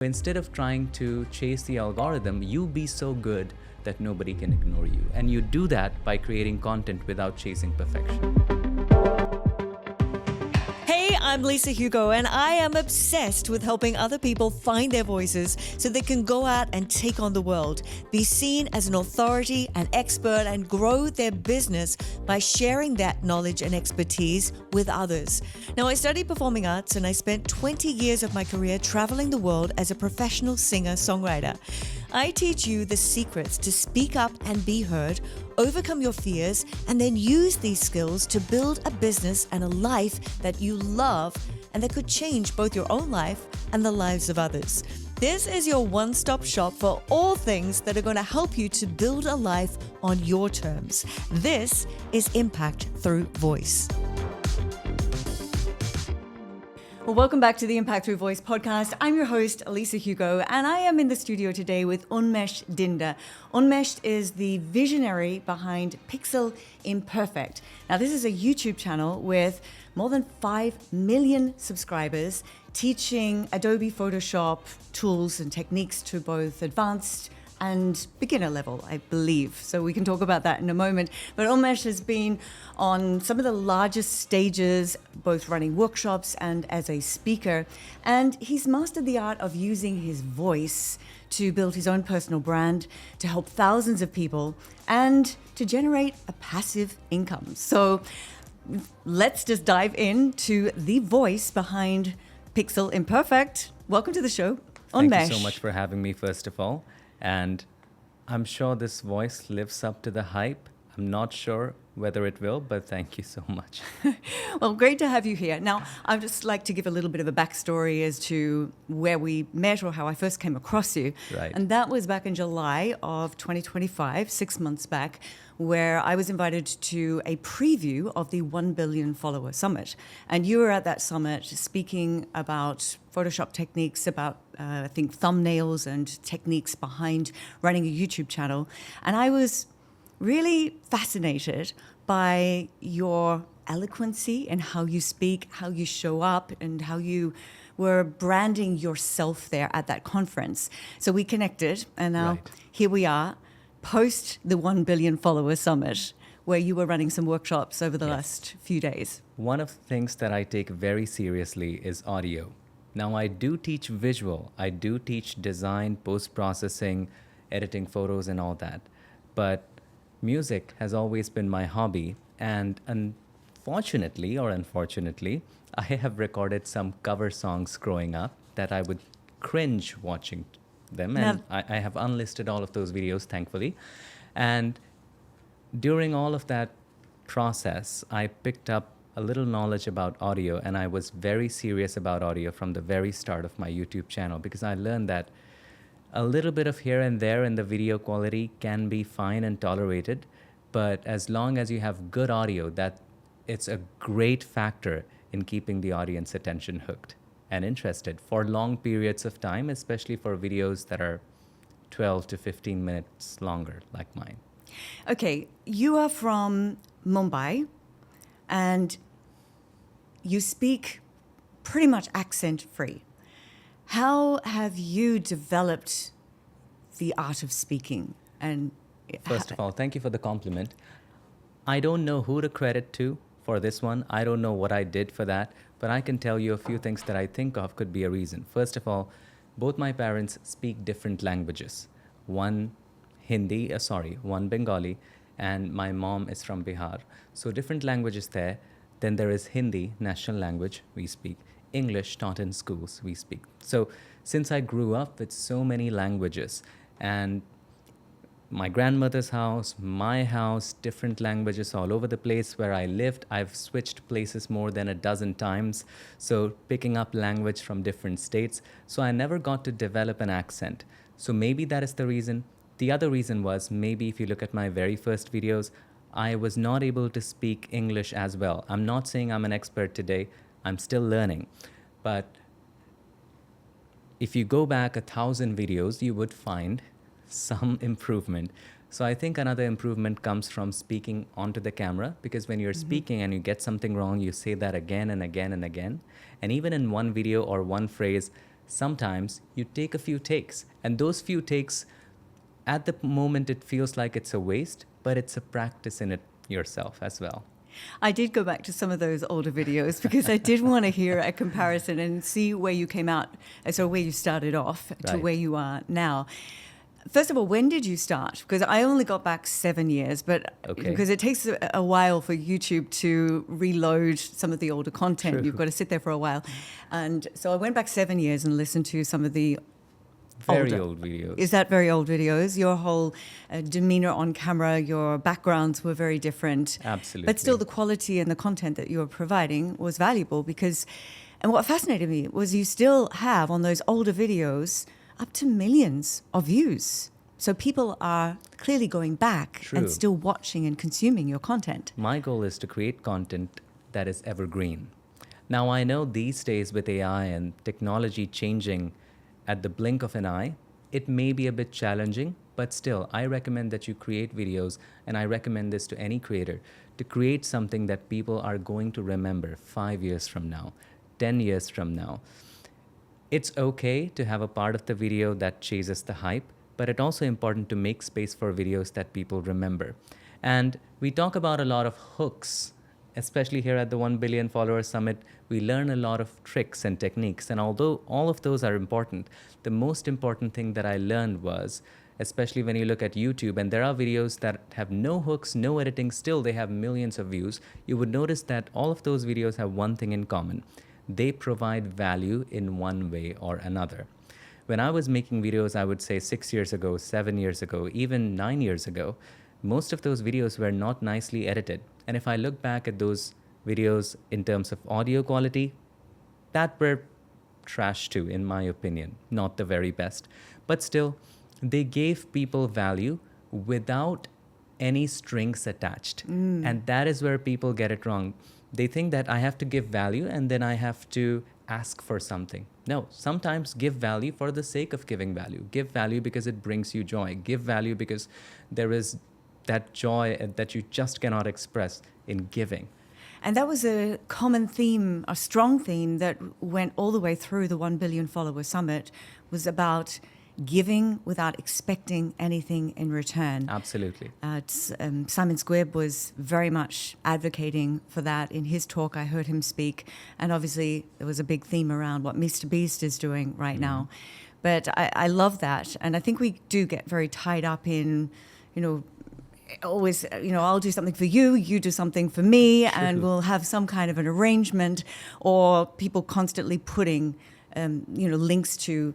Instead of trying to chase the algorithm, you be so good that nobody can ignore you. And you do that by creating content without chasing perfection. Hey, I'm Lisa Hugo, and I am obsessed with helping other people find their voices so they can go out and take on the world, be seen as an authority, an expert, and grow their business by sharing that knowledge and expertise with others. Now, I studied performing arts and I spent 20 years of my career traveling the world as a professional singer-songwriter. I teach you the secrets to speak up and be heard, overcome your fears, and then use these skills to build a business and a life that you love and that could change both your own life and the lives of others. This is your one-stop shop for all things that are going to help you to build a life on your terms. This is Impact Through Voice. Well, welcome back to the Impact Through Voice podcast. I'm your host, Lisa Hugo, and I am in the studio today with Unmesh Dinda. Unmesh is the visionary behind PiXimperfect. Now, this is a YouTube channel with more than 5 million subscribers, teaching Adobe Photoshop tools and techniques to both advanced and beginner level, I believe. So we can talk about that in a moment. But Unmesh has been on some of the largest stages, both running workshops and as a speaker. And he's mastered the art of using his voice to build his own personal brand, to help thousands of people, and to generate a passive income. So let's just dive into the voice behind PiXimperfect. Welcome to the show, Unmesh. Thank you so much for having me, first of all. And I'm sure this voice lives up to the hype. I'm not sure whether it will, but thank you so much. Well, great to have you here. Now, I'd just like to give a little bit of a backstory as to where we met or how I first came across you. Right. And that was back in July of 2025, 6 months back, where I was invited to a preview of the 1 Billion Follower Summit. And you were at that summit speaking about Photoshop techniques, about, I think, thumbnails and techniques behind running a YouTube channel. And I was really fascinated by your eloquency and how you speak, how you show up, and how you were branding yourself there at that conference. So we connected, and now Here we are, post the 1 Billion Follower Summit, where you were running some workshops over the last few days. One of the things that I take very seriously is audio. Now, I do teach visual. I do teach design, post-processing, editing photos, and all that. But music has always been my hobby, and unfortunately, I have recorded some cover songs growing up that I would cringe watching them, and I have unlisted all of those videos, thankfully. And during all of that process, I picked up a little knowledge about audio, and I was very serious about audio from the very start of my YouTube channel, because I learned that a little bit of here and there in the video quality can be fine and tolerated, but as long as you have good audio, that it's a great factor in keeping the audience attention hooked and interested for long periods of time, especially for videos that are 12 to 15 minutes longer, like mine. Okay, you are from Mumbai, and you speak pretty much accent-free. How have you developed the art of speaking? And first of all, thank you for the compliment. I don't know who to credit to for this one. I don't know what I did for that, but I can tell you a few things that I think of could be a reason. First of all, both my parents speak different languages. One Bengali, and my mom is from Bihar. So different languages there. Then there is Hindi, national language, we speak. English taught in schools, we speak. So since I grew up with so many languages, and my grandmother's house, my house, different languages all over the place where I lived, I've switched places more than a dozen times. So picking up language from different states. So I never got to develop an accent. So maybe that is the reason. The other reason was, maybe if you look at my very first videos, I was not able to speak English as well. I'm not saying I'm an expert today. I'm still learning. But if you go back 1,000 videos, you would find some improvement. So I think another improvement comes from speaking onto the camera, because when you're speaking and you get something wrong, you say that again and again and again. And even in one video or one phrase, sometimes you take a few takes, and those few takes, at the moment, it feels like it's a waste, but it's a practice in it yourself as well. I did go back to some of those older videos because I did want to hear a comparison and see where you came out, so where you started off to Right. where you are now. First of all, when did you start? Because I only got back 7 years, but Okay. because it takes a while for YouTube to reload some of the older content. True. You've got to sit there for a while. And so I went back 7 years and listened to some of the Very older. old videos. Is that very old videos? Your whole demeanor on camera, your backgrounds were very different. Absolutely. But still, the quality and the content that you were providing was valuable because, and what fascinated me was you still have on those older videos up to millions of views. So people are clearly going back True. and still watching and consuming your content. My goal is to create content that is evergreen. Now, I know these days with AI and technology changing at the blink of an eye, it may be a bit challenging, but still, I recommend that you create videos, and I recommend this to any creator, to create something that people are going to remember 5 years from now, 10 years from now. It's okay to have a part of the video that chases the hype, but it's also important to make space for videos that people remember. And we talk about a lot of hooks, especially here at the 1 Billion Follower Summit. We learn a lot of tricks and techniques. And although all of those are important, the most important thing that I learned was, especially when you look at YouTube, and there are videos that have no hooks, no editing, still they have millions of views, you would notice that all of those videos have one thing in common. They provide value in one way or another. When I was making videos, I would say 6 years ago, 7 years ago, even 9 years ago, most of those videos were not nicely edited. And if I look back at those videos in terms of audio quality, that were trash too, in my opinion, not the very best. But still, they gave people value without any strings attached. And that is where people get it wrong. They think that I have to give value and then I have to ask for something. No, sometimes give value for the sake of giving value. Give value because it brings you joy. Give value because there is that joy that you just cannot express in giving. And that was a common theme, a strong theme that went all the way through the 1 Billion Follower Summit, was about giving without expecting anything in return. Absolutely. Simon Squibb was very much advocating for that in his talk. I heard him speak. And obviously, there was a big theme around what Mr. Beast is doing right now. But I love that. And I think we do get very tied up in, always, I'll do something for you, you do something for me, and we'll have some kind of an arrangement, or people constantly putting, links to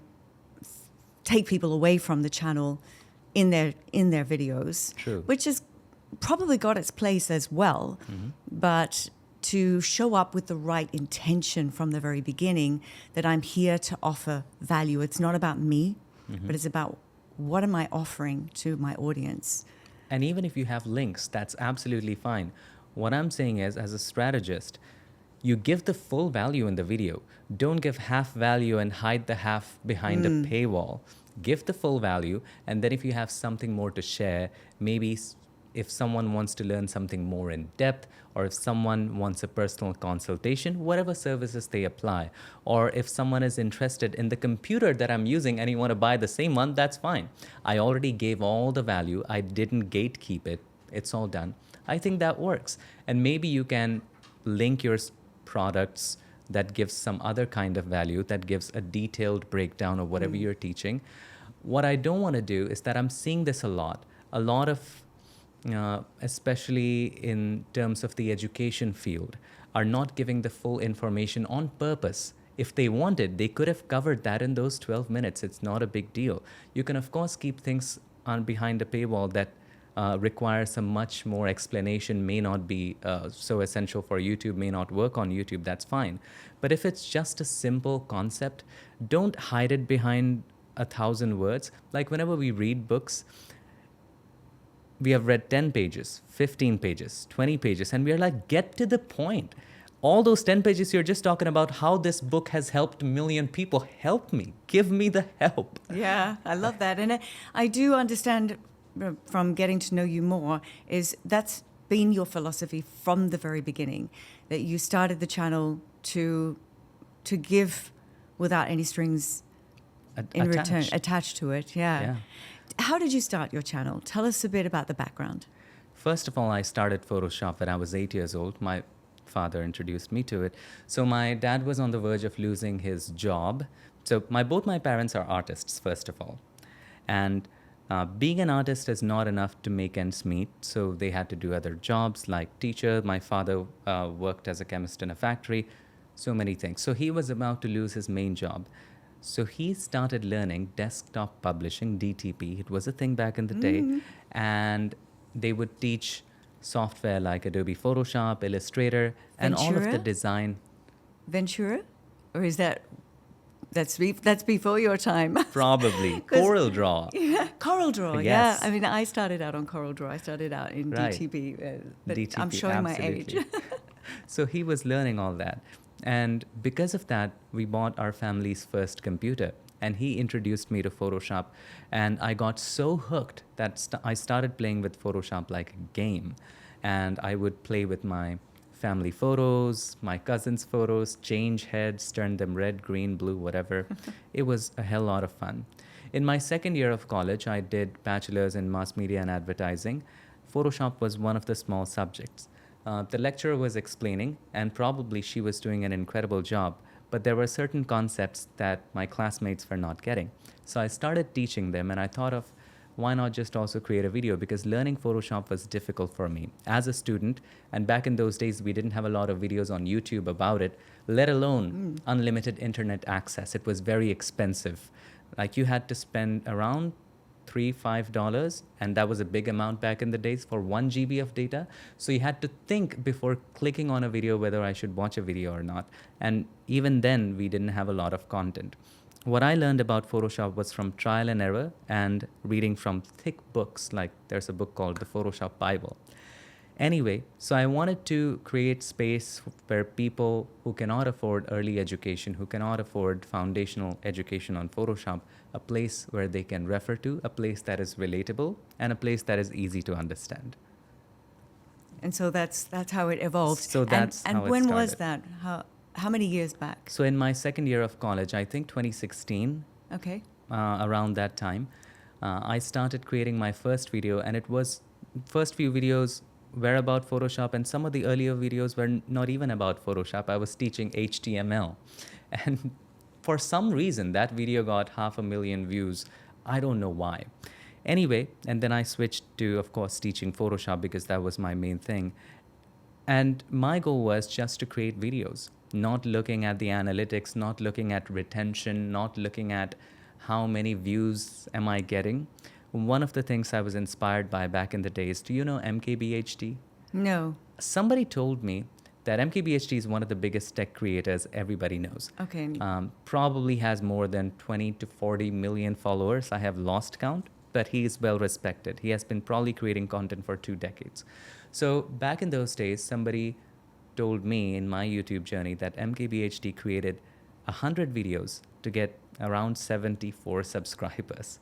take people away from the channel in their videos. True. Which has probably got its place as well. But to show up with the right intention from the very beginning, that I'm here to offer value. It's not about me, but it's about what am I offering to my audience. And even if you have links, that's absolutely fine. What I'm saying is, as a strategist, you give the full value in the video. Don't give half value and hide the half behind a paywall. Give the full value, and then if you have something more to share, maybe if someone wants to learn something more in depth, or if someone wants a personal consultation, whatever services they apply, or if someone is interested in the computer that I'm using and you want to buy the same one, that's fine. I already gave all the value. I didn't gatekeep it. It's all done. I think that works. And maybe you can link your products that gives some other kind of value, that gives a detailed breakdown of whatever you're teaching. What I don't want to do is that I'm seeing this a lot of, especially in terms of the education field, are not giving the full information on purpose. If they wanted, they could have covered that in those 12 minutes. It's not a big deal. You can, of course, keep things on behind a paywall that requires a much more explanation, may not be so essential for YouTube, may not work on YouTube, that's fine. But if it's just a simple concept, don't hide it behind 1,000 words. Like whenever we read books, we have read 10 pages, 15 pages, 20 pages, and we're like, get to the point. All those 10 pages, you're just talking about how this book has helped a million people. Help me. Give me the help. Yeah, I love that. And I do understand from getting to know you more, is that's been your philosophy from the very beginning, that you started the channel to give without any strings in return attached to it. Yeah. How did you start your channel? Tell us a bit about the background. First of all, I started Photoshop when I was 8 years old. My father introduced me to it. So my dad was on the verge of losing his job. So both my parents are artists, first of all. And being an artist is not enough to make ends meet. So they had to do other jobs like teacher. My father worked as a chemist in a factory. So many things. So he was about to lose his main job. So he started learning desktop publishing, DTP. It was a thing back in the day. And they would teach software like Adobe Photoshop, Illustrator, and all of the design. Ventura? Or is that's before your time? Probably. CorelDRAW. Yeah, CorelDRAW, Yes. yeah. I mean, I started out on CorelDRAW. I started out in DTP. But DTP, I'm showing absolutely. my age. So he was learning all that. And because of that, we bought our family's first computer. And he introduced me to Photoshop. And I got so hooked that I started playing with Photoshop like a game. And I would play with my family photos, my cousins' photos, change heads, turn them red, green, blue, whatever. It was a hell lot of fun. In my second year of college, I did bachelor's in mass media and advertising. Photoshop was one of the small subjects. The lecturer was explaining, and probably she was doing an incredible job, but there were certain concepts that my classmates were not getting. So I started teaching them, and I thought of, why not just also create a video? Because learning Photoshop was difficult for me as a student. And back in those days, we didn't have a lot of videos on YouTube about it, let alone unlimited internet access. It was very expensive. Like you had to spend around $3-5, and that was a big amount back in the days for 1 GB of data. So you had to think before clicking on a video whether I should watch a video or not. And even then, we didn't have a lot of content. What I learned about Photoshop was from trial and error and reading from thick books, like there's a book called The Photoshop Bible. Anyway, so I wanted to create space where people who cannot afford early education, who cannot afford foundational education on Photoshop, a place where they can refer to, a place that is relatable, and a place that is easy to understand. And so that's how it evolved. So that's and how it when started. was that? How many years back? So in my second year of college, I think 2016, Okay. around that time, I started creating my first video, and it was first few videos were about Photoshop, and some of the earlier videos were not even about Photoshop. I was teaching HTML, and for some reason that video got 500,000 views. I don't know why. Anyway, and then I switched to, of course, teaching Photoshop because that was my main thing. And my goal was just to create videos, not looking at the analytics, not looking at retention, not looking at how many views am I getting. One of the things I was inspired by back in the days, do you know MKBHD? No. Somebody told me that MKBHD is one of the biggest tech creators everybody knows. Okay. Probably has more than 20 to 40 million followers. I have lost count, but he is well respected. He has been probably creating content for 2 decades. So back in those days, somebody told me in my YouTube journey that MKBHD created 100 videos to get around 74 subscribers.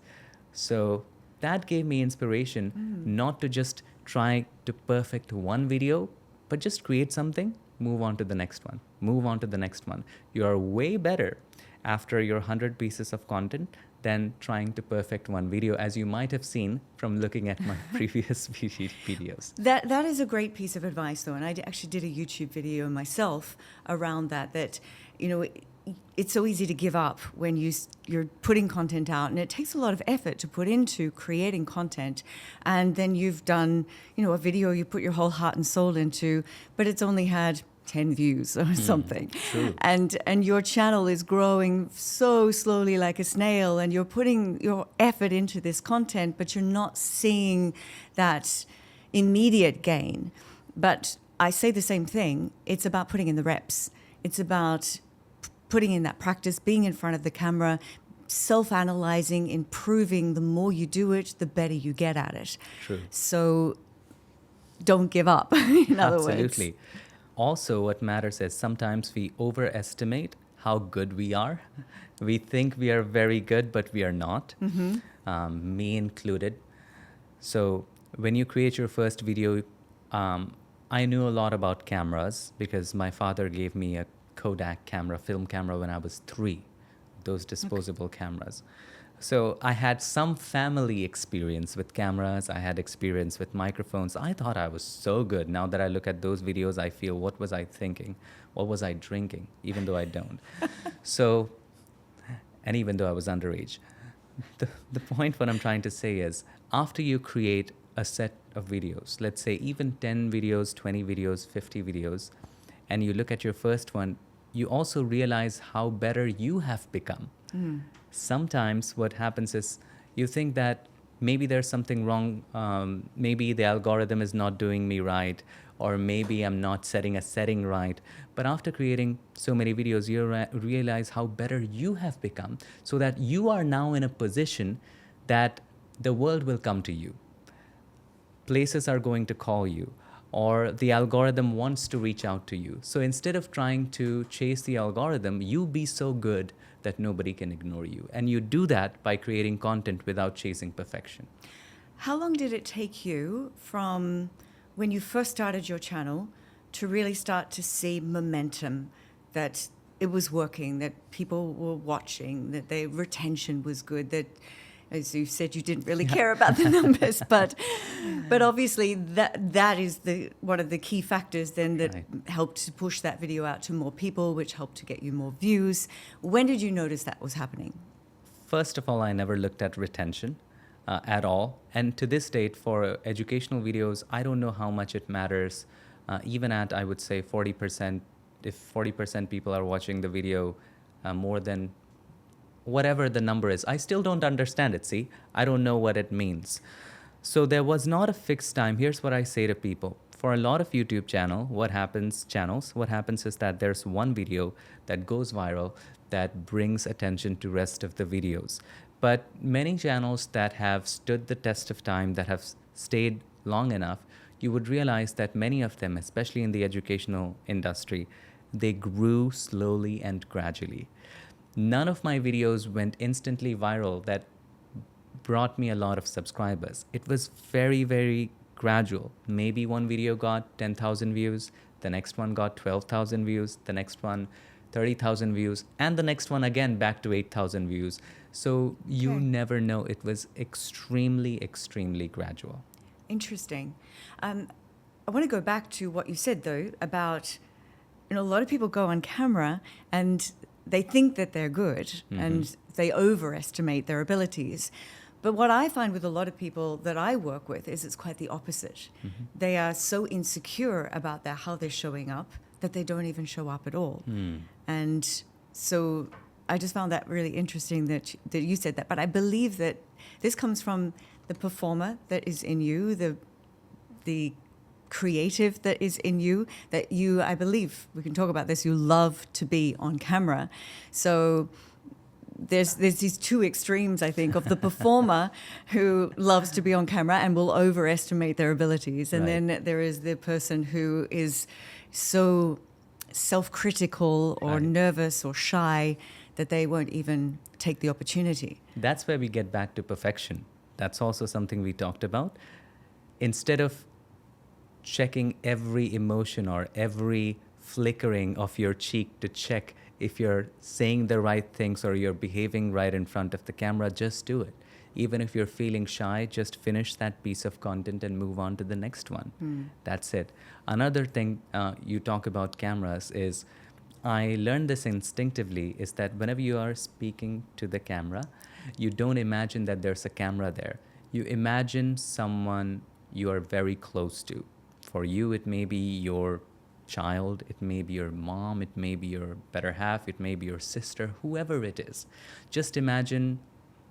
So that gave me inspiration not to just try to perfect one video, but just create something, move on to the next one, move on to the next one. You are way better after your 100 pieces of content than trying to perfect one video, as you might have seen from looking at my previous videos. That is a great piece of advice, though, and I actually did a YouTube video myself around that, you know, it's so easy to give up when you're putting content out, and it takes a lot of effort to put into creating content, and then you've done, you know, a video you put your whole heart and soul into, but it's only had 10 views or something. True. And your channel is growing so slowly like a snail, and you're putting your effort into this content, but you're not seeing that immediate gain. But I say the same thing. It's about putting in the reps. It's about putting in that practice, being in front of the camera, self-analyzing, improving. The more you do it, the better you get at it. True. So don't give up, in other words. Absolutely. Also, what matters is sometimes we overestimate how good we are. We think we are very good, but we are not, me included. So when you create your first video, I knew a lot about cameras because my father gave me a Kodak camera, film camera, when I was 3. those disposable cameras. So I had some family experience with cameras. I had experience with microphones. I thought I was so good. Now that I look at those videos, I feel, what was I thinking? What was I drinking? Even though I don't. So, and even though I was underage. The point what I'm trying to say is, after you create a set of videos, let's say even 10 videos, 20 videos, 50 videos, and you look at your first one, you also realize how better you have become. Sometimes what happens is you think that maybe there's something wrong, maybe the algorithm is not doing me right, or maybe I'm not setting a setting right. But after creating so many videos, you realize how better you have become, so that you are now in a position that the world will come to you. Places are going to call you, or the algorithm wants to reach out to you. So instead of trying to chase the algorithm, you be so good that nobody can ignore you. And you do that by creating content without chasing perfection. How long did it take you from when you first started your channel to really start to see momentum, that it was working, that people were watching, that their retention was good, that, as you said, you didn't really care about the numbers, but obviously that is one of the key factors then that helped to push that video out to more people, which helped to get you more views. When did you notice that was happening? First of all, I never looked at retention at all. And to this date, for educational videos, I don't know how much it matters. Even at, I would say, 40%, if 40% people are watching the video more than whatever the number is, I still don't understand it, see? I don't know what it means. So there was not a fixed time. Here's what I say to people. For a lot of YouTube channels, what happens is that there's one video that goes viral that brings attention to rest of the videos. But many channels that have stood the test of time, that have stayed long enough, you would realize that many of them, especially in the educational industry, they grew slowly and gradually. None of my videos went instantly viral that brought me a lot of subscribers. It was very, very gradual. Maybe one video got 10,000 views, the next one got 12,000 views, the next one 30,000 views, and the next one again back to 8,000 views. So you never know. It was extremely, extremely gradual. Interesting. I want to go back to what you said, though, about, a lot of people go on camera and they think that they're good and they overestimate their abilities. But what I find with a lot of people that I work with is it's quite the opposite. They are so insecure about how they're showing up that they don't even show up at all. And so I just found that really interesting that you said that. But I believe that this comes from the performer that is in you, the creative that is in you, that you, I believe, we can talk about this, you love to be on camera. So there's these two extremes, I think, of the performer who loves to be on camera and will overestimate their abilities. And then there is the person who is so self-critical or nervous or shy that they won't even take the opportunity. That's where we get back to perfection. That's also something we talked about. Instead of checking every emotion or every flickering of your cheek to check if you're saying the right things or you're behaving right in front of the camera, just do it. Even if you're feeling shy, just finish that piece of content and move on to the next one. That's it. Another thing you talk about cameras is, I learned this instinctively, is that whenever you are speaking to the camera, you don't imagine that there's a camera there. You imagine someone you are very close to. For you, it may be your child, it may be your mom, it may be your better half, it may be your sister, whoever it is. Just imagine,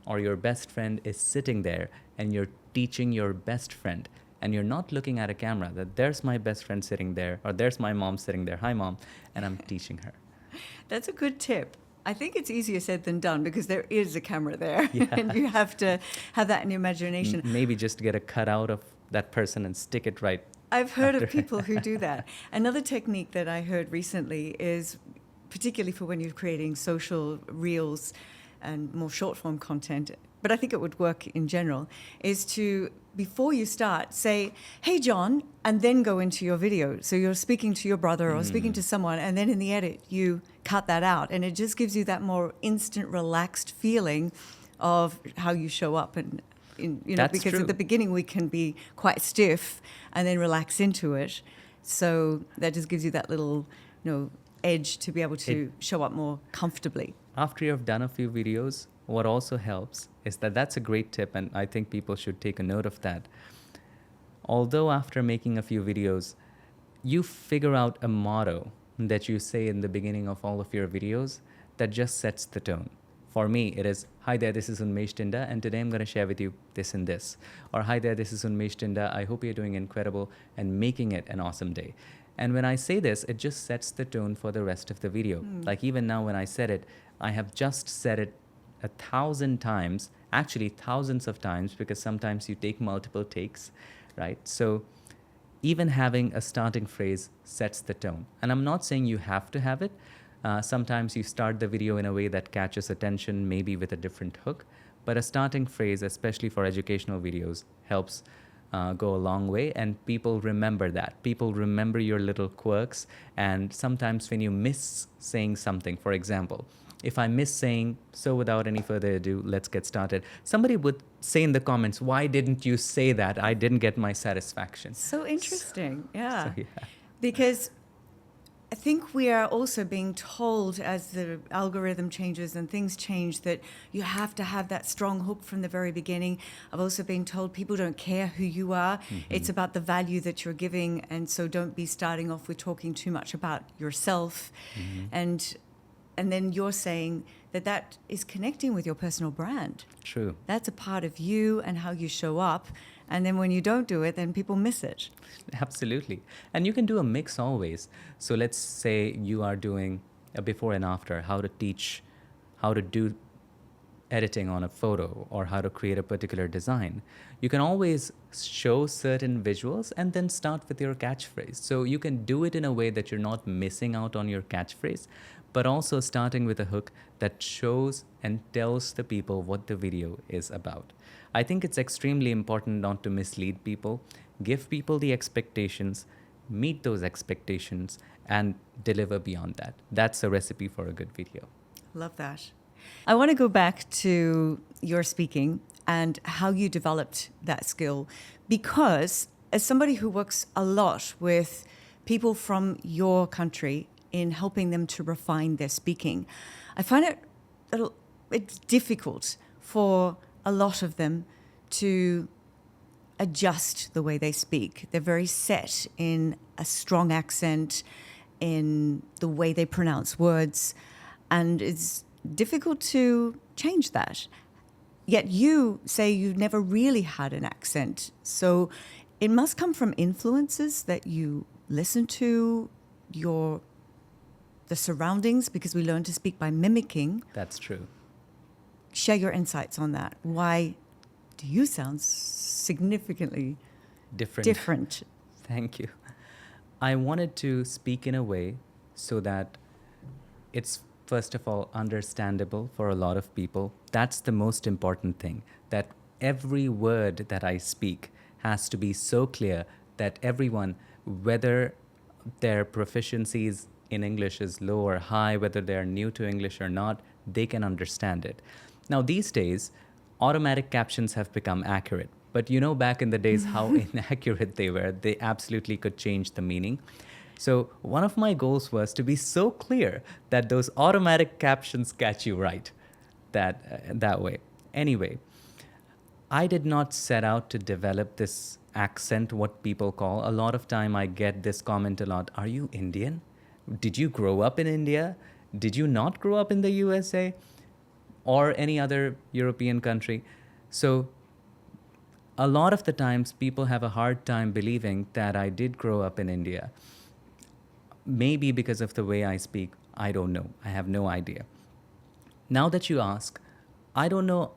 or your best friend is sitting there and you're teaching your best friend, and you're not looking at a camera, that there's my best friend sitting there, or there's my mom sitting there, hi mom, and I'm teaching her. That's a good tip. I think it's easier said than done because there is a camera there and you have to have that in your imagination. Maybe just get a cutout of that person and stick it right. I've heard of people who do that. Another technique that I heard recently is, particularly for when you're creating social reels and more short form content, but I think it would work in general, is to, before you start, say, hey, John, and then go into your video. So you're speaking to your brother or speaking to someone, and then in the edit, you cut that out. And it just gives you that more instant, relaxed feeling of how you show up. And, That's because true. at the beginning, we can be quite stiff and then relax into it. So that just gives you that little, edge to be able to show up more comfortably. After you've done a few videos, what also helps is that's a great tip, and I think people should take a note of that. Although after making a few videos, you figure out a motto that you say in the beginning of all of your videos that just sets the tone. For me, it is, hi there, this is Unmesh Dinda, and today I'm going to share with you this and this. Or, hi there, this is Unmesh Dinda, I hope you're doing incredible and making it an awesome day. And when I say this, it just sets the tone for the rest of the video. Like even now when I said it, I have just said it 1,000 times, actually thousands of times, because sometimes you take multiple takes, right? So even having a starting phrase sets the tone. And I'm not saying you have to have it. Sometimes you start the video in a way that catches attention, maybe with a different hook. But a starting phrase, especially for educational videos, helps go a long way, and people remember that. People remember your little quirks, and sometimes when you miss saying something, for example, if I miss saying, so without any further ado, let's get started, somebody would say in the comments, why didn't you say that? I didn't get my satisfaction. So interesting. Yeah. So, yeah. Because I think we are also being told as the algorithm changes and things change that you have to have that strong hook from the very beginning. I've also been told people don't care who you are. It's about the value that you're giving. And so don't be starting off with talking too much about yourself. And then you're saying that is connecting with your personal brand. True. That's a part of you and how you show up. And then when you don't do it, then people miss it. Absolutely. And you can do a mix always. So let's say you are doing a before and after, how to do editing on a photo or how to create a particular design. You can always show certain visuals and then start with your catchphrase. So you can do it in a way that you're not missing out on your catchphrase, but also starting with a hook that shows and tells the people what the video is about. I think it's extremely important not to mislead people, give people the expectations, meet those expectations, and deliver beyond that. That's a recipe for a good video. Love that. I want to go back to your speaking and how you developed that skill, because as somebody who works a lot with people from your country in helping them to refine their speaking, I find it's difficult for a lot of them to adjust the way they speak. They're very set in a strong accent, in the way they pronounce words, and it's difficult to change that. Yet you say you never really had an accent. So it must come from influences that you listen to, the surroundings, because we learn to speak by mimicking. That's true. Share your insights on that. Why do you sound significantly different? Thank you. I wanted to speak in a way so that it's, first of all, understandable for a lot of people. That's the most important thing, that every word that I speak has to be so clear that everyone, whether their proficiencies in English is low or high, whether they're new to English or not, they can understand it. Now, these days, automatic captions have become accurate. But back in the days how inaccurate they were. They absolutely could change the meaning. So one of my goals was to be so clear that those automatic captions catch you right that way. Anyway, I did not set out to develop this accent, what people call. A lot of time I get this comment a lot. Are you Indian? Did you grow up in India? Did you not grow up in the USA or any other European country? So a lot of the times people have a hard time believing that I did grow up in India. Maybe because of the way I speak. I don't know. I have no idea. Now that you ask, I don't know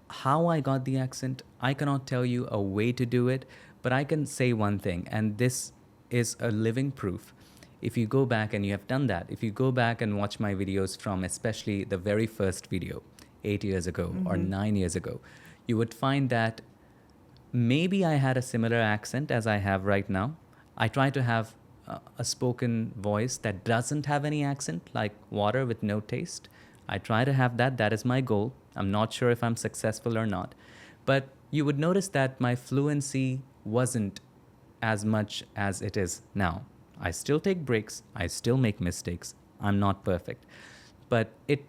how I got the accent. I cannot tell you a way to do it, but I can say one thing, and this is a living proof. If you go back, and you have done that, if you go back and watch my videos from especially the very first video, 8 years ago or 9 years ago, you would find that maybe I had a similar accent as I have right now. I try to have a spoken voice that doesn't have any accent, like water with no taste. I try to have that. That is my goal. I'm not sure if I'm successful or not. But you would notice that my fluency wasn't as much as it is now. I still take breaks. I still make mistakes. I'm not perfect. But it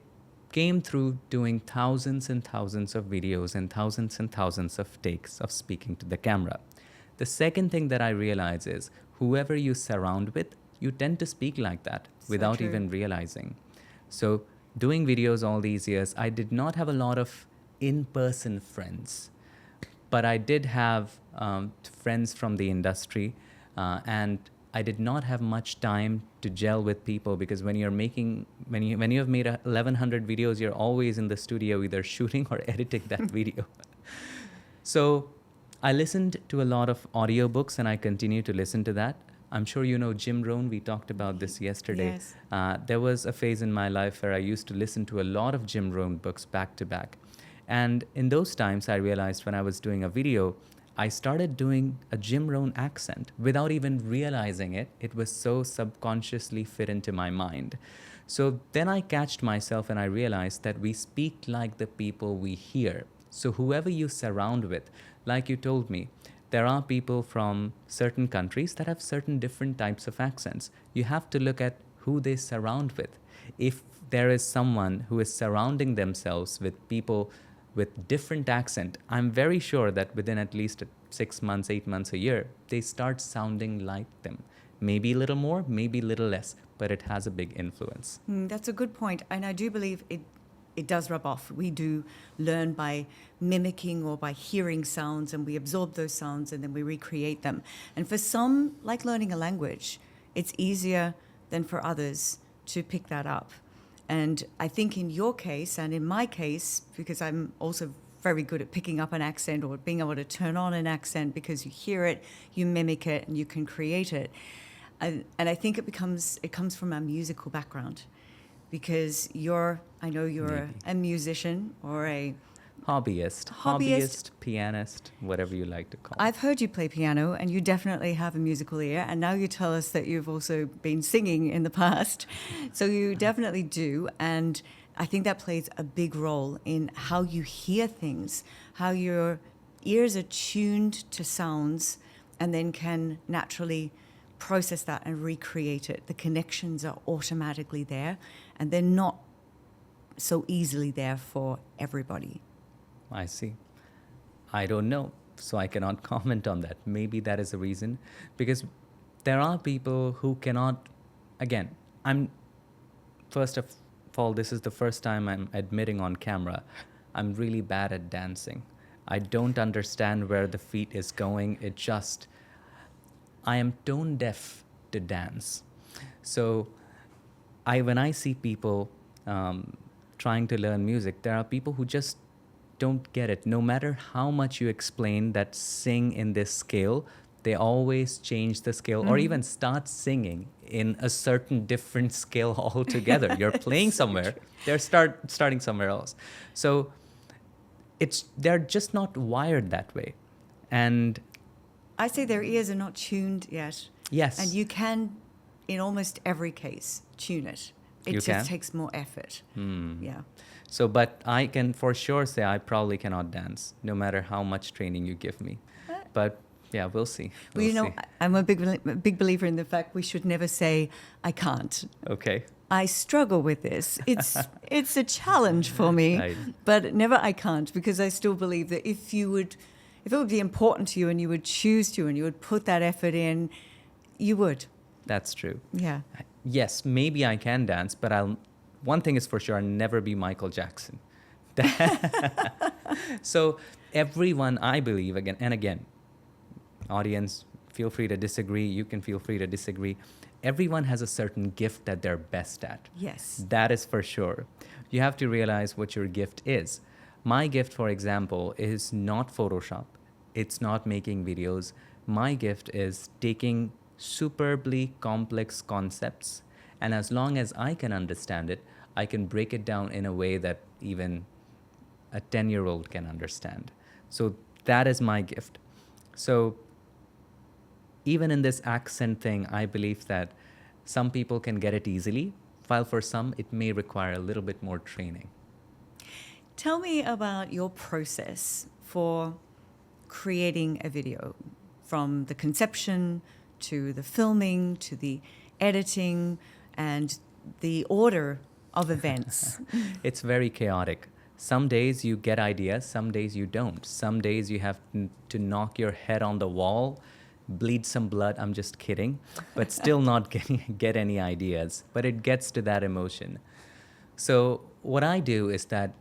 came through doing thousands and thousands of videos and thousands of takes of speaking to the camera. The second thing that I realize is whoever you surround with, you tend to speak like that without even realizing. So doing videos all these years, I did not have a lot of in-person friends, but I did have friends from the industry, and I did not have much time to gel with people, because when you have made 1,100 videos, you're always in the studio either shooting or editing that video. So I listened to a lot of audiobooks, and I continue to listen to that. I'm sure you know Jim Rohn. We talked about this yesterday. Yes. There was a phase in my life where I used to listen to a lot of Jim Rohn books back to back. And in those times, I realized when I was doing a video, I started doing a Jim Rohn accent without even realizing it. It was so subconsciously fit into my mind. So then I catched myself and I realized that we speak like the people we hear. So whoever you surround with, like you told me, there are people from certain countries that have certain different types of accents. You have to look at who they surround with. If there is someone who is surrounding themselves with people with different accent, I'm very sure that within at least 6 months, 8 months, a year, they start sounding like them. Maybe a little more, maybe a little less, but it has a big influence. That's a good point. And I do believe it does rub off. We do learn by mimicking or by hearing sounds, and we absorb those sounds and then we recreate them. And for some, like learning a language, it's easier than for others to pick that up. And I think in your case and in my case, because I'm also very good at picking up an accent or being able to turn on an accent, because you hear it, you mimic it, and you can create it. And I think it comes from our musical background. Because I know you're a musician or a hobbyist, pianist, whatever you like to call it. I've heard you play piano, and you definitely have a musical ear. And now you tell us that you've also been singing in the past. So you definitely do. And I think that plays a big role in how you hear things, how your ears are tuned to sounds and then can naturally process that and recreate it. The connections are automatically there, and they're not so easily there for everybody. I see. I don't know, so I cannot comment on that. Maybe that is the reason, because there are people who cannot, again, first of all, this is the first time I'm admitting on camera, I'm really bad at dancing. I don't understand where the feet is going. I am tone deaf to dance. So when I see people trying to learn music, there are people who just don't get it. No matter how much you explain that sing in this scale, they always change the scale or even start singing in a certain different scale altogether. You're playing somewhere, they're starting somewhere else. So they're just not wired that way. And I say their ears are not tuned yet. yes. And you can, in almost every case, tune it. It just takes more effort. Yeah. So, but I can for sure say I probably cannot dance, no matter how much training you give me. But yeah, we'll see. Well, you know, I'm a big believer in the fact we should never say, I can't. Okay. I struggle with this. It's a challenge for me, Right. but never I can't, because I still believe that if it would be important to you and you would choose to and you would put that effort in, you would. That's true. Yeah. Yes, maybe I can dance, but one thing is for sure, I'll never be Michael Jackson. So everyone, I believe, again, audience, feel free to disagree. You can feel free to disagree. Everyone has a certain gift that they're best at. Yes. That is for sure. You have to realize what your gift is. My gift, for example, is not Photoshop. It's not making videos. My gift is taking superbly complex concepts, and as long as I can understand it, I can break it down in a way that even a 10-year-old can understand. So that is my gift. So even in this accent thing, I believe that some people can get it easily, while for some it may require a little bit more training. Tell me about your process for creating a video, from the conception to the filming to the editing and the order of events. It's very chaotic. Some days you get ideas, some days you don't. Some days you have to knock your head on the wall, bleed some blood. I'm just kidding, but still not get any ideas. But it gets to that emotion. So what I do is that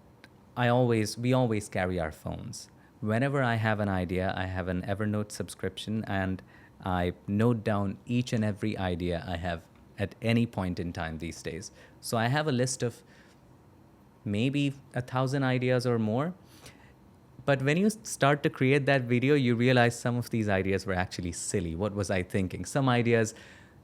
we always carry our phones. Whenever I have an idea, I have an Evernote subscription, and I note down each and every idea I have at any point in time these days. So I have a list of maybe 1,000 ideas or more. But when you start to create that video, you realize some of these ideas were actually silly. What was I thinking? Some ideas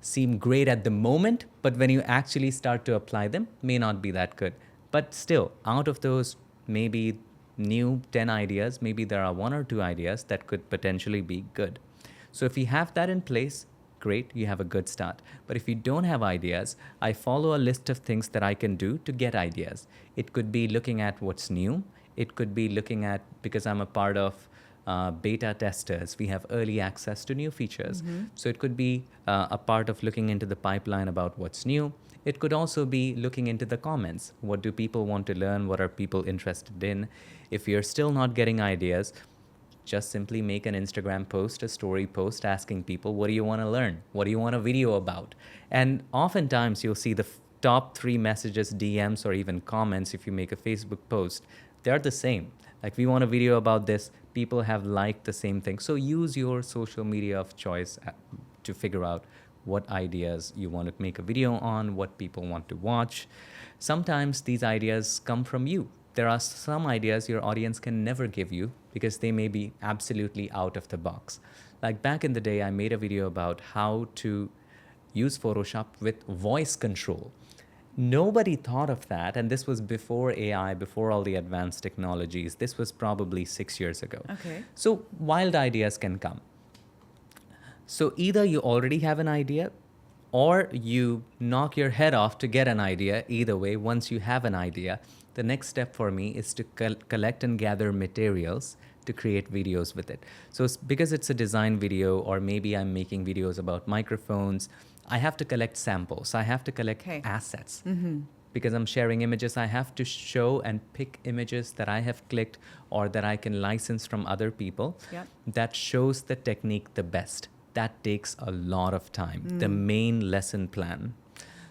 seem great at the moment, but when you actually start to apply them, may not be that good. But still, out of those maybe new 10 ideas, maybe there are 1 or 2 ideas that could potentially be good. So if you have that in place, great, you have a good start. But if you don't have ideas, I follow a list of things that I can do to get ideas. It could be looking at what's new. It could be looking at, because I'm a part of beta testers, we have early access to new features. Mm-hmm. So it could be a part of looking into the pipeline about what's new. It could also be looking into the comments. What do people want to learn? What are people interested in? If you're still not getting ideas, just simply make an Instagram post, a story post asking people, what do you want to learn? What do you want a video about? And oftentimes you'll see the top 3 messages, DMs, or even comments if you make a Facebook post. They're the same. Like, we want a video about this. People have liked the same thing. So use your social media of choice to figure out what ideas you want to make a video on, what people want to watch. Sometimes these ideas come from you. There are some ideas your audience can never give you because they may be absolutely out of the box. Like back in the day, I made a video about how to use Photoshop with voice control. Nobody thought of that, and this was before AI, before all the advanced technologies. This was probably 6 years ago. Okay. So wild ideas can come. So either you already have an idea, or you knock your head off to get an idea. Either way, once you have an idea, the next step for me is to collect and gather materials to create videos with it. So because it's a design video, or maybe I'm making videos about microphones, I have to collect samples. I have to collect assets. Mm-hmm. Because I'm sharing images, I have to show and pick images that I have clicked or that I can license from other people. Yep. That shows the technique the best. That takes a lot of time, the main lesson plan.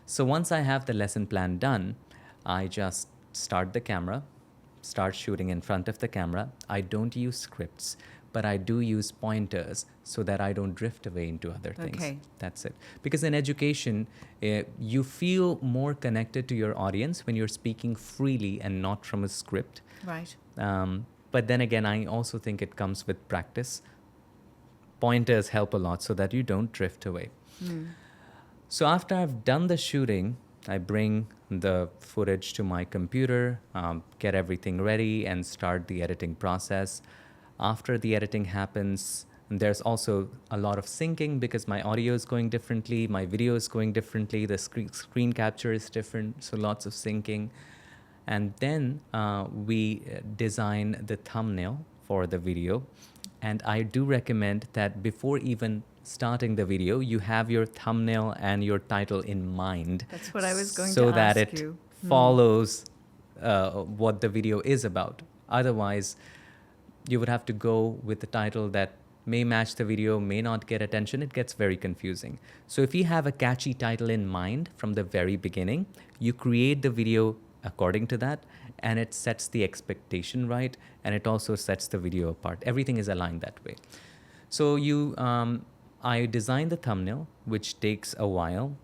So once I have the lesson plan done, I just start the camera, start shooting in front of the camera. I don't use scripts, but I do use pointers so that I don't drift away into other things. Okay. That's it. Because in education, you feel more connected to your audience when you're speaking freely and not from a script. Right. But then again, I also think it comes with practice. Pointers help a lot so that you don't drift away. So after I've done the shooting, I bring the footage to my computer, get everything ready, and start the editing process. After the editing happens, there's also a lot of syncing because my audio is going differently, my video is going differently, the screen capture is different, so lots of syncing. And then we design the thumbnail for the video. And I do recommend that before even starting the video, you have your thumbnail and your title in mind. That's what I was going to so ask that it you. follows what the video is about. Otherwise, you would have to go with the title that may match the video, may not get attention. It gets very confusing. So if you have a catchy title in mind from the very beginning, you create the video according to that, and it sets the expectation right, and it also sets the video apart. Everything is aligned that way. So I design the thumbnail, which takes a while.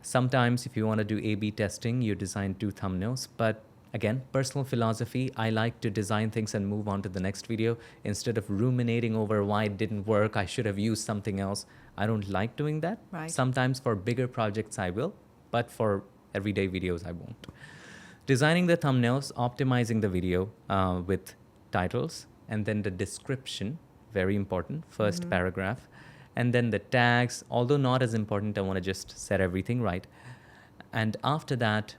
Sometimes if you want to do A/B testing, you design 2 thumbnails. But again, personal philosophy, I like to design things and move on to the next video instead of ruminating over why it didn't work, I should have used something else. I don't like doing that. Right. Sometimes for bigger projects I will, but for everyday videos I won't. Designing the thumbnails, optimizing the video with titles, and then the description, very important, first paragraph, and then the tags, although not as important, I want to just set everything right. And after that,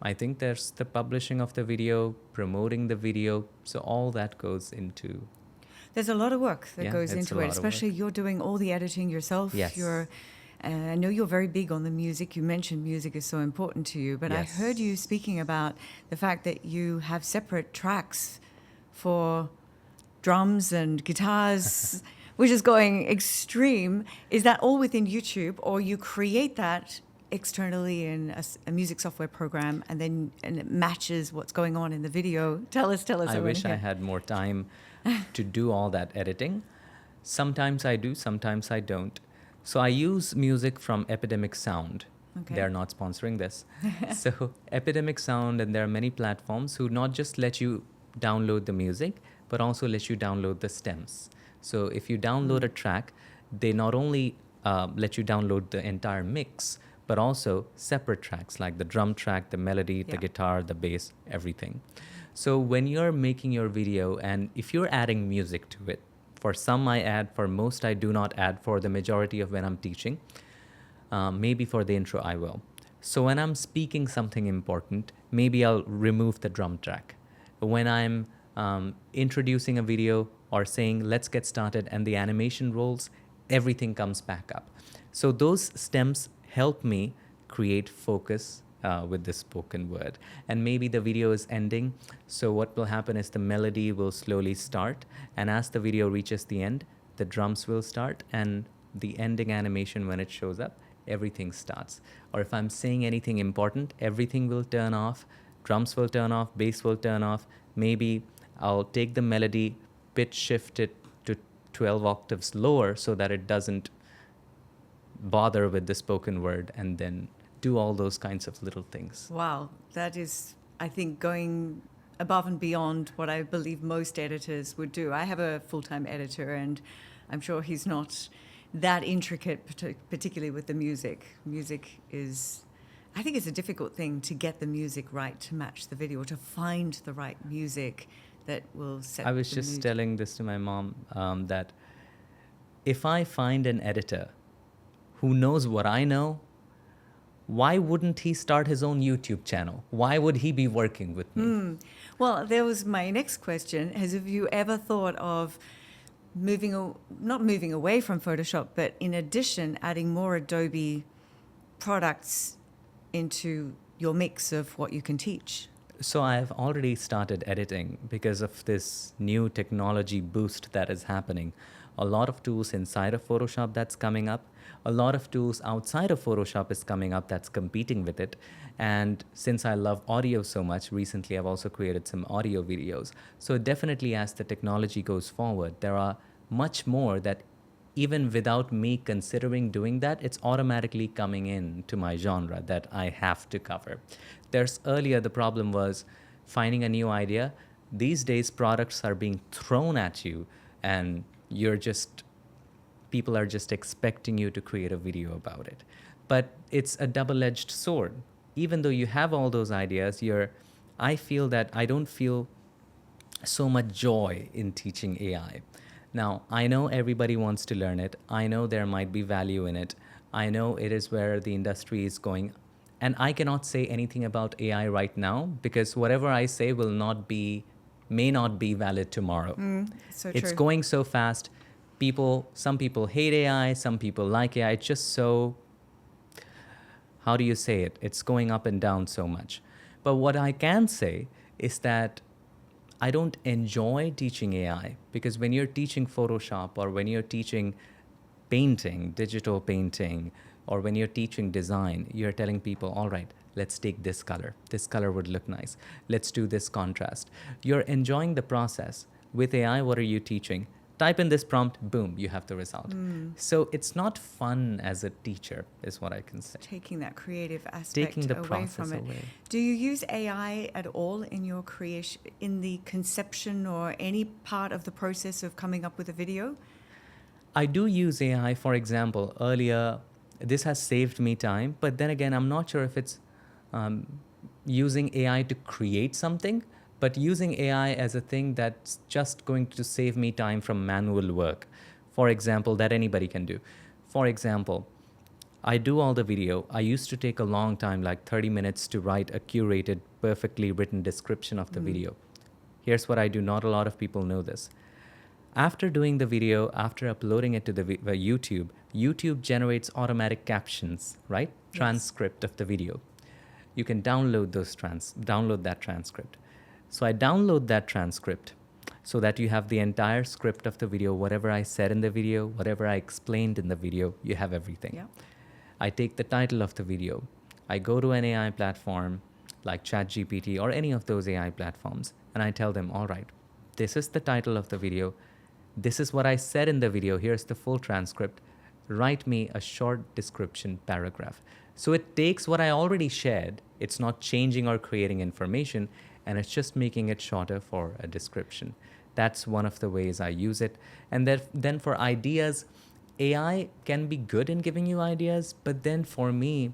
I think there's the publishing of the video, promoting the video. So all that goes into. There's a lot of work that Yeah, goes it's a into lot it, of especially work. you're doing all the editing yourself. Yes. I know you're very big on the music. You mentioned music is so important to you, but I Yes. heard you speaking about the fact that you have separate tracks for drums and guitars, which is going extreme. Is that all within YouTube, or you create that externally in a music software program and it matches what's going on in the video? Tell us. I wish I had more time to do all that editing. Sometimes I do, sometimes I don't. So I use music from Epidemic Sound. Okay. They're not sponsoring this. So Epidemic Sound, and there are many platforms who not just let you download the music, but also let you download the stems. So if you download a track, they not only let you download the entire mix, but also separate tracks like the drum track, the melody, the Yeah. guitar, the bass, everything. So when you're making your video, and if you're adding music to it, for some I add, for most I do not add, for the majority of when I'm teaching. Maybe for the intro I will. So when I'm speaking something important, maybe I'll remove the drum track. When I'm introducing a video or saying, let's get started, and the animation rolls, everything comes back up. So those stems help me create focus with the spoken word. And maybe the video is ending. So what will happen is the melody will slowly start. And as the video reaches the end, the drums will start. And the ending animation, when it shows up, everything starts. Or if I'm saying anything important, everything will turn off. Drums will turn off, bass will turn off. Maybe I'll take the melody, pitch shift it to 12 octaves lower so that it doesn't bother with the spoken word, and then do all those kinds of little things. Wow, that is, I think, going above and beyond what I believe most editors would do. I have a full-time editor, and I'm sure he's not that intricate, particularly with the music. Music is, I think it's a difficult thing to get the music right to match the video, to find the right music that will set I was the just mood. telling this to my mom that if I find an editor who knows what I know, why wouldn't he start his own YouTube channel? Why would he be working with me? Well, there was my next question. Have you ever thought of not moving away from Photoshop, but in addition, adding more Adobe products into your mix of what you can teach? So I've already started editing because of this new technology boost that is happening. A lot of tools inside of Photoshop that's coming up. A lot of tools outside of Photoshop is coming up that's competing with it. And since I love audio so much, recently I've also created some audio videos. So definitely as the technology goes forward, there are much more that even without me considering doing that, it's automatically coming in to my genre that I have to cover. There's earlier, the problem was finding a new idea. These days, products are being thrown at you, and people are just expecting you to create a video about it. But it's a double-edged sword. Even though you have all those ideas, I feel that I don't feel so much joy in teaching AI. Now, I know everybody wants to learn it. I know there might be value in it. I know it is where the industry is going. And I cannot say anything about AI right now because whatever I say may not be valid tomorrow. So It's true. going so fast. Some people hate AI, some people like AI. It's just so, how do you say it? It's going up and down so much. But what I can say is that I don't enjoy teaching AI because when you're teaching Photoshop or when you're teaching painting, digital painting, or when you're teaching design, you're telling people, all right, let's take this color. This color would look nice. Let's do this contrast. You're enjoying the process. With AI, what are you teaching? Type in this prompt, boom, you have the result. So it's not fun as a teacher, is what I can say. Taking that creative aspect Taking the away process from it. away. Do you use AI at all in your creation, in the conception or any part of the process of coming up with a video? I do use AI, for example, earlier, this has saved me time, but then again, I'm not sure if it's using AI to create something, but using AI as a thing that's just going to save me time from manual work, for example, that anybody can do. For example, I do all the video. I used to take a long time, like 30 minutes, to write a curated, perfectly written description of the video. Here's what I do. Not a lot of people know this. After doing the video, after uploading it to the YouTube, YouTube generates automatic captions, right? Yes. Transcript of the video. You can download download that transcript. So I download that transcript so that you have the entire script of the video, whatever I said in the video, whatever I explained in the video, you have everything. Yeah. I take the title of the video. I go to an AI platform like ChatGPT or any of those AI platforms, and I tell them, all right, this is the title of the video. This is what I said in the video. Here's the full transcript. Write me a short description paragraph. So it takes what I already shared. It's not changing or creating information, and it's just making it shorter for a description. That's one of the ways I use it. And then for ideas, AI can be good in giving you ideas, but then for me,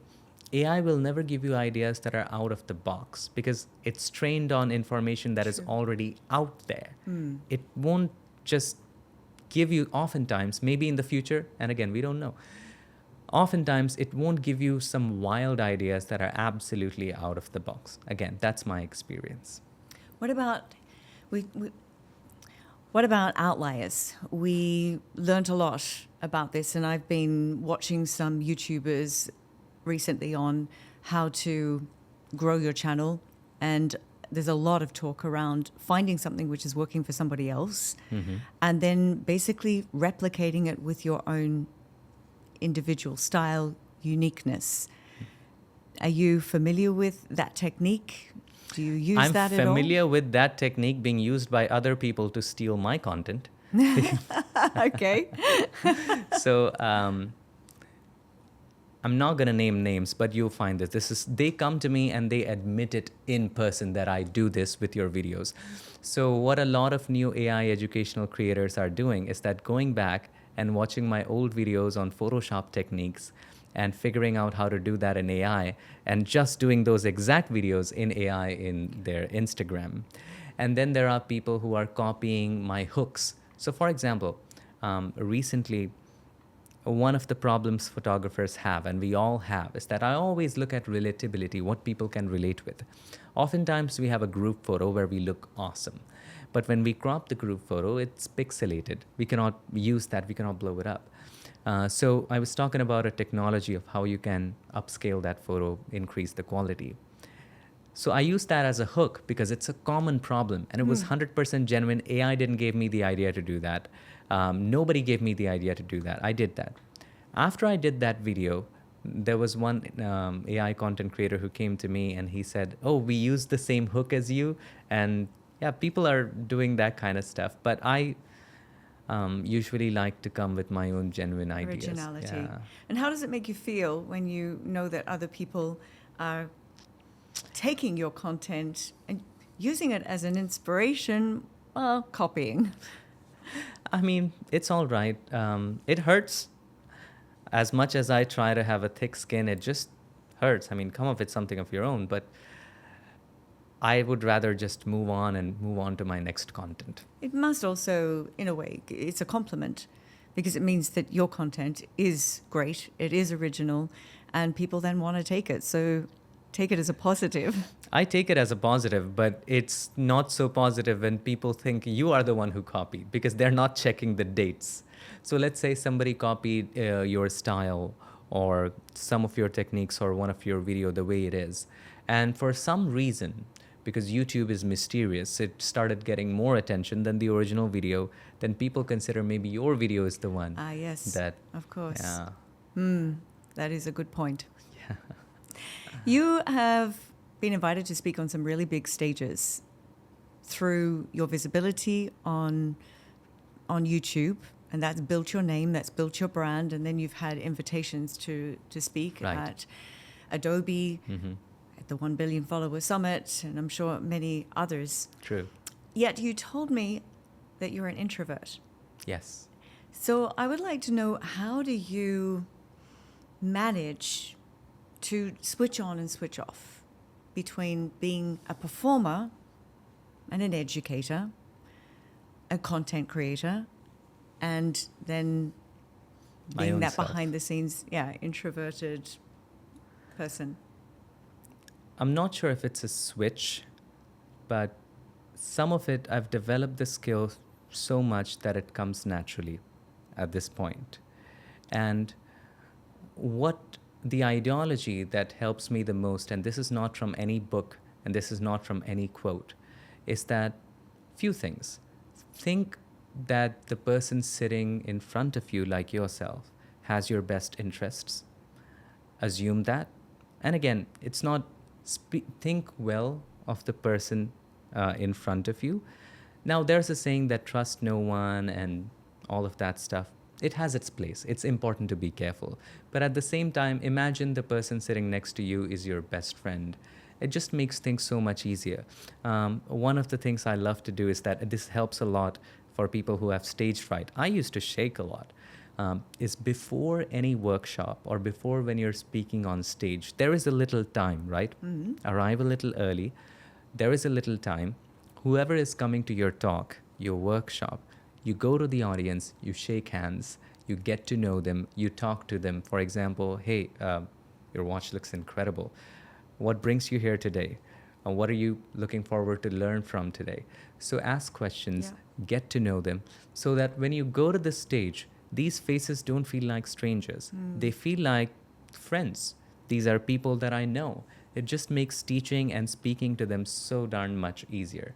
AI will never give you ideas that are out of the box because it's trained on information that is already out there. It won't just give you, oftentimes, maybe in the future, and again, we don't know, oftentimes it won't give you some wild ideas that are absolutely out of the box. Again, that's my experience. What about what about outliers? We learned a lot about this, and I've been watching some YouTubers recently on how to grow your channel, and there's a lot of talk around finding something which is working for somebody else and then basically replicating it with your own individual style, uniqueness. Are you familiar with that technique? Do you use that at all? I'm familiar with that technique being used by other people to steal my content. Okay. So I'm not going to name names, but you'll find this. They come to me and they admit it in person that I do this with your videos. So what a lot of new AI educational creators are doing is that going back and watching my old videos on Photoshop techniques and figuring out how to do that in AI and just doing those exact videos in AI in their Instagram. And then there are people who are copying my hooks. So for example, recently, one of the problems photographers have, and we all have, is that I always look at relatability, what people can relate with. Oftentimes we have a group photo where we look awesome. But when we crop the group photo, it's pixelated. We cannot use that. We cannot blow it up. So I was talking about a technology of how you can upscale that photo, increase the quality. So I used that as a hook because it's a common problem and it was 100% genuine. AI didn't give me the idea to do that. Nobody gave me the idea to do that. I did that. After I did that video, there was one AI content creator who came to me and he said, oh, we used the same hook as you. And yeah, people are doing that kind of stuff. But I usually like to come with my own genuine ideas. Originality. Yeah. And how does it make you feel when you know that other people are taking your content and using it as an inspiration while copying? I mean, it's all right. It hurts. As much as I try to have a thick skin, it just hurts. I mean, come up with something of your own, but I would rather just move on to my next content. It must also, in a way, it's a compliment because it means that your content is great, it is original, and people then want to take it. So take it as a positive. I take it as a positive, but it's not so positive when people think you are the one who copied because they're not checking the dates. So let's say somebody copied your style or some of your techniques or one of your video the way it is. And for some reason, because YouTube is mysterious, it started getting more attention than the original video, then people consider maybe your video is the one. Ah, yes, that, of course. Yeah. That is a good point. Yeah. You have been invited to speak on some really big stages through your visibility on YouTube, and that's built your name, that's built your brand, and then you've had invitations to speak at Adobe, at the 1 Billion Follower Summit, and I'm sure many others. True. Yet you told me that you're an introvert. Yes. So I would like to know, how do you manage to switch on and switch off? between being a performer and an educator, a content creator, and then My being own that self. behind the scenes, introverted person? I'm not sure if it's a switch, but some of it, I've developed the skill so much that it comes naturally at this point. And what the ideology that helps me the most, and this is not from any book and this is not from any quote, is that few things. Think that the person sitting in front of you, like yourself, has your best interests. Assume that. And again, it's not think well of the person in front of you. Now, there's a saying that trust no one and all of that stuff. It has its place. It's important to be careful. But at the same time, imagine the person sitting next to you is your best friend. It just makes things so much easier. One of the things I love to do is that this helps a lot for people who have stage fright. I used to shake a lot. Is before any workshop or before when you're speaking on stage, there is a little time, right? Mm-hmm. Arrive a little early. There is a little time. Whoever is coming to your talk, your workshop, you go to the audience, you shake hands, you get to know them, you talk to them. For example, hey, your watch looks incredible. What brings you here today? What are you looking forward to learn from today? So ask questions, get to know them, so that when you go to the stage, these faces don't feel like strangers. They feel like friends. These are people that I know. It just makes teaching and speaking to them so darn much easier.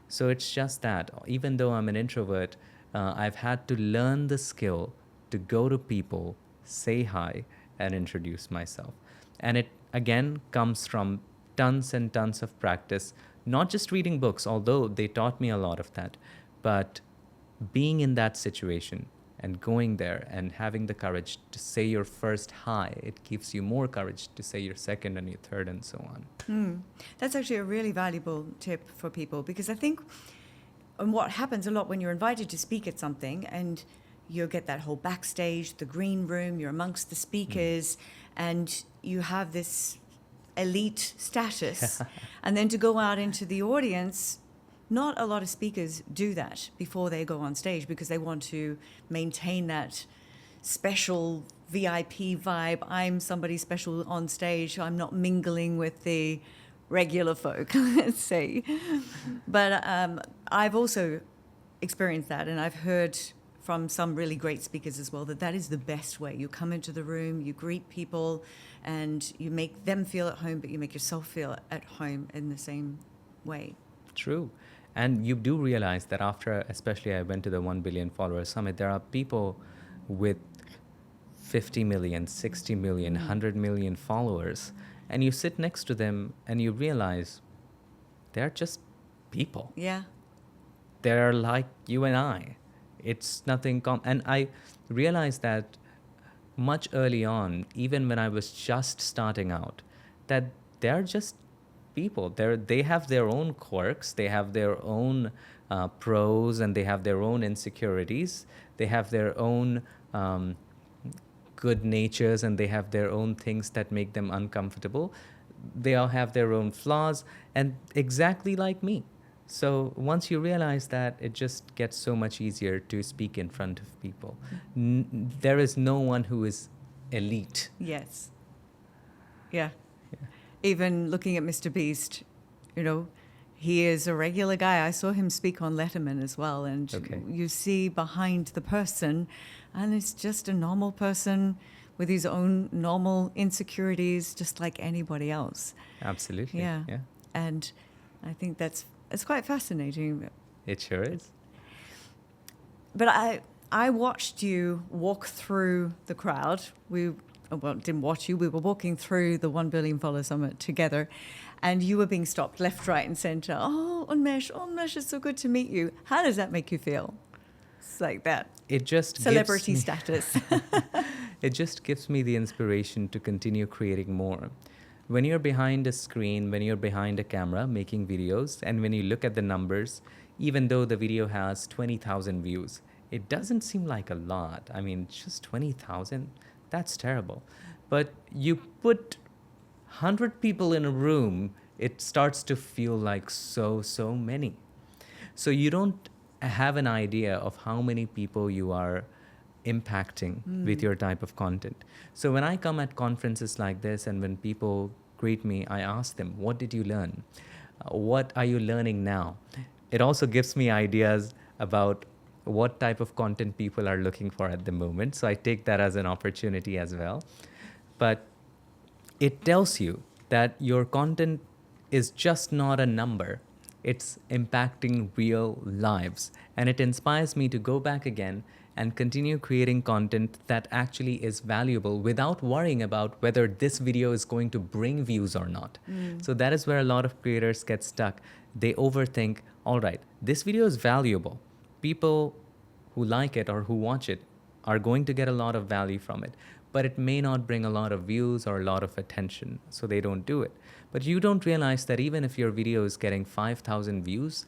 So it's just that, even though I'm an introvert, I've had to learn the skill to go to people, say hi, and introduce myself. And it, again, comes from tons and tons of practice, not just reading books, although they taught me a lot of that, but being in that situation and going there and having the courage to say your first hi, it gives you more courage to say your second and your third and so on. That's actually a really valuable tip for people, because I think what happens a lot when you're invited to speak at something and you get that whole backstage, the green room, you're amongst the speakers, and you have this elite status, and then to go out into the audience, not a lot of speakers do that before they go on stage, because they want to maintain that special VIP vibe. I'm somebody special on stage. I'm not mingling with the regular folk, let's say. But I've also experienced that, and I've heard from some really great speakers as well, that that is the best way. You come into the room, you greet people, and you make them feel at home, but you make yourself feel at home in the same way. True. And you do realize that after, especially I went to the 1 billion follower summit, there are people with 50 million, 60 million, 100 million followers. And you sit next to them and you realize they're just people. Yeah. They're like you and I. It's nothing and I realized that much early on, even when I was just starting out, that they're just people. They have their own quirks, they have their own pros, and they have their own insecurities. They have their own good natures, and they have their own things that make them uncomfortable. They all have their own flaws, and exactly like me. So once you realize that, it just gets so much easier to speak in front of people. There is no one who is elite. Yes. Yeah. Even looking at Mr. Beast, you know, he is a regular guy. I saw him speak on Letterman as well. And you see behind the person, and it's just a normal person with his own normal insecurities, just like anybody else. Absolutely. Yeah. And I think it's quite fascinating. It sure is. But I watched you walk through the crowd. Didn't watch you. We were walking through the 1 Billion Follower Summit together, and you were being stopped left, right, and center. Oh, Unmesh, it's so good to meet you. How does that make you feel? It's like that. It just celebrity status. It just gives me the inspiration to continue creating more. When you're behind a screen, when you're behind a camera making videos, and when you look at the numbers, even though the video has 20,000 views, it doesn't seem like a lot. I mean, just 20,000, that's terrible. But you put 100 people in a room, it starts to feel like so many. So you don't have an idea of how many people you are impacting with your type of content. So when I come at conferences like this and when people greet me, I ask them, what did you learn? What are you learning now? It also gives me ideas about what type of content people are looking for at the moment. So I take that as an opportunity as well. But it tells you that your content is just not a number. It's impacting real lives. And it inspires me to go back again and continue creating content that actually is valuable without worrying about whether this video is going to bring views or not. So that is where a lot of creators get stuck. They overthink, all right, this video is valuable. People who like it or who watch it are going to get a lot of value from it, but it may not bring a lot of views or a lot of attention, so they don't do it. But you don't realize that even if your video is getting 5,000 views,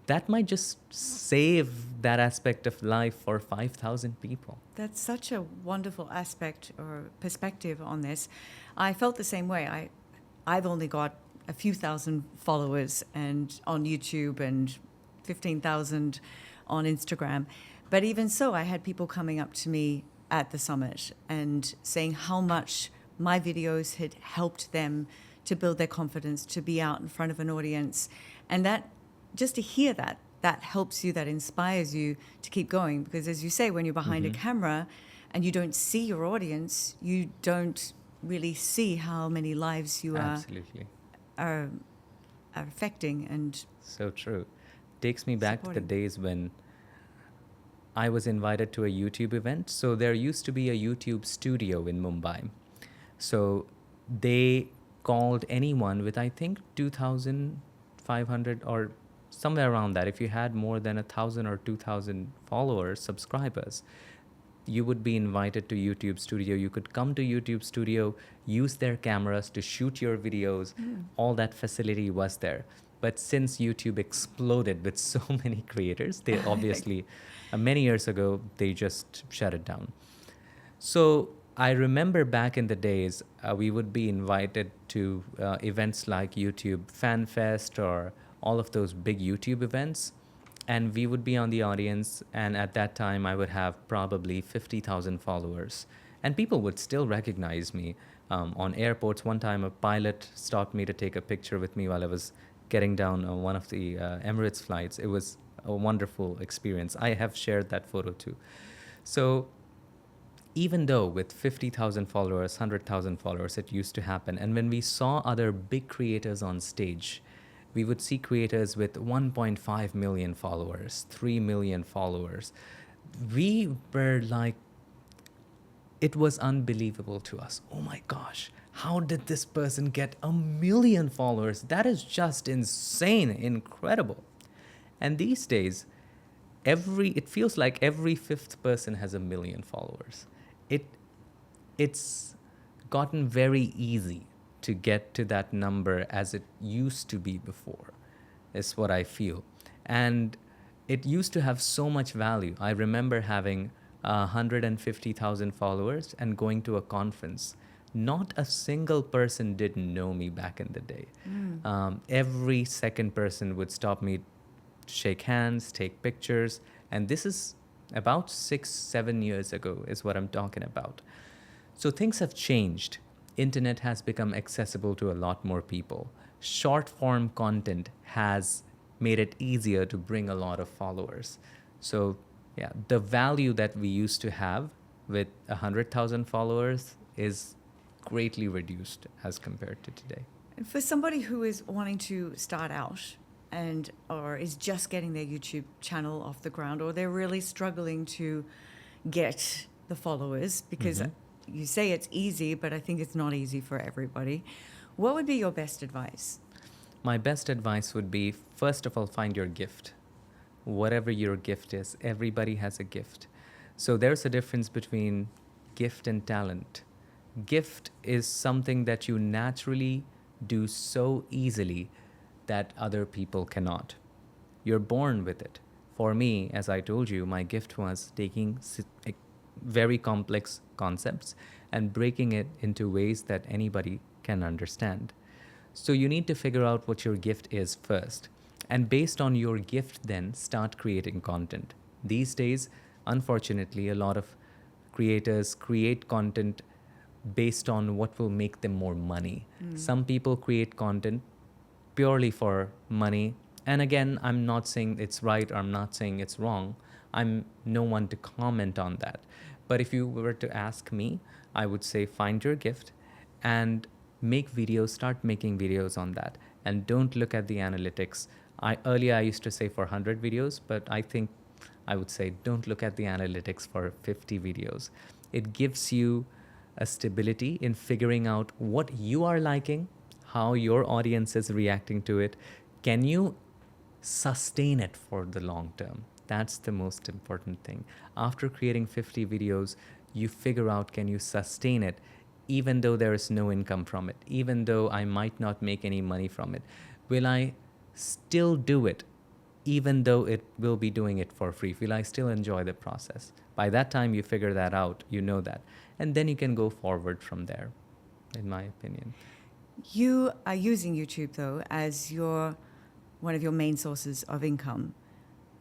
that might just save that aspect of life for 5,000 people. That's such a wonderful aspect or perspective on this. I felt the same way. I've only got a few thousand followers and on YouTube and 15,000 on Instagram. But even so, I had people coming up to me at the summit and saying how much my videos had helped them to build their confidence, to be out in front of an audience. And that, just to hear that, that helps you, that inspires you to keep going. Because as you say, when you're behind a camera and you don't see your audience, you don't really see how many lives you Absolutely. are affecting. And So true. Takes me back to the supporting. days when I was invited to a YouTube event. So there used to be a YouTube studio in Mumbai. So they called anyone with, I think, 2,500 or somewhere around that. If you had more than 1,000 or 2,000 followers, subscribers, you would be invited to YouTube studio. You could come to YouTube studio, use their cameras to shoot your videos. All that facility was there. But since YouTube exploded with so many creators, they obviously, many years ago, they just shut it down. So I remember back in the days, we would be invited to events like YouTube Fan Fest or all of those big YouTube events. And we would be on the audience. And at that time, I would have probably 50,000 followers. And people would still recognize me. On airports, one time a pilot stopped me to take a picture with me while I was getting down on one of the Emirates flights. It was a wonderful experience. I have shared that photo too. So even though with 50,000 followers, 100,000 followers, it used to happen. And when we saw other big creators on stage, we would see creators with 1.5 million followers, 3 million followers. We were like, it was unbelievable to us. Oh my gosh, how did this person get 1 million followers? That is just insane, incredible. And these days, it feels like every fifth person has 1 million followers. It's gotten very easy to get to that number as it used to be before, is what I feel. And it used to have so much value. I remember having 150,000 followers and going to a conference. Not a single person didn't know me back in the day. Every second person would stop me, shake hands, take pictures. And this is about 6-7 years ago is what I'm talking about. So things have changed. Internet has become accessible to a lot more people. Short form content has made it easier to bring a lot of followers. So yeah, the value that we used to have with 100,000 followers is greatly reduced as compared to today. And for somebody who is wanting to start out or is just getting their YouTube channel off the ground, or they're really struggling to get the followers, because you say it's easy, but I think it's not easy for everybody. What would be your best advice? My best advice would be, first of all, find your gift. Whatever your gift is, everybody has a gift. So there's a difference between gift and talent. Gift is something that you naturally do so easily that other people cannot. You're born with it. For me, as I told you, my gift was taking very complex concepts and breaking it into ways that anybody can understand. So you need to figure out what your gift is first. And based on your gift, then start creating content. These days, unfortunately, a lot of creators create content based on what will make them more money. Some people create content purely for money. And again, I'm not saying it's right or I'm not saying it's wrong. I'm no one to comment on that. But if you were to ask me, I would say find your gift and make videos, start making videos on that. And don't look at the analytics. Earlier I used to say for 100 videos, but I think I would say don't look at the analytics for 50 videos. It gives you a stability in figuring out what you are liking, how your audience is reacting to it. Can you sustain it for the long term? That's the most important thing. After creating 50 videos, you figure out, can you sustain it even though there is no income from it, even though I might not make any money from it? Will I still do it even though it will be doing it for free? Will I still enjoy the process? By that time, you figure that out, you know that. And then you can go forward from there, in my opinion. You are using YouTube, though, as one of your main sources of income.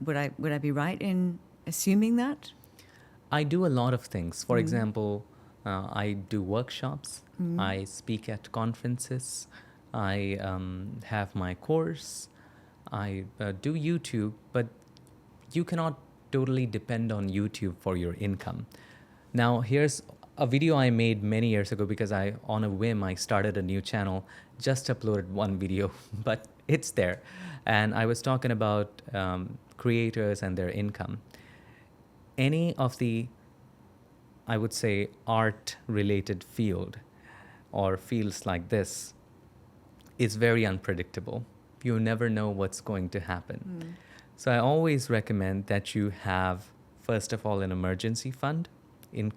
Would I be right in assuming that? I do a lot of things. For example, I do workshops. I speak at conferences. I have my course. I do YouTube, but you cannot totally depend on YouTube for your income. Now, here's a video I made many years ago because on a whim, I started a new channel, just uploaded one video, but it's there. And I was talking about creators and their income. Any of the, I would say, art-related field or fields like this is very unpredictable. You never know what's going to happen. So I always recommend that you have, first of all, an emergency fund in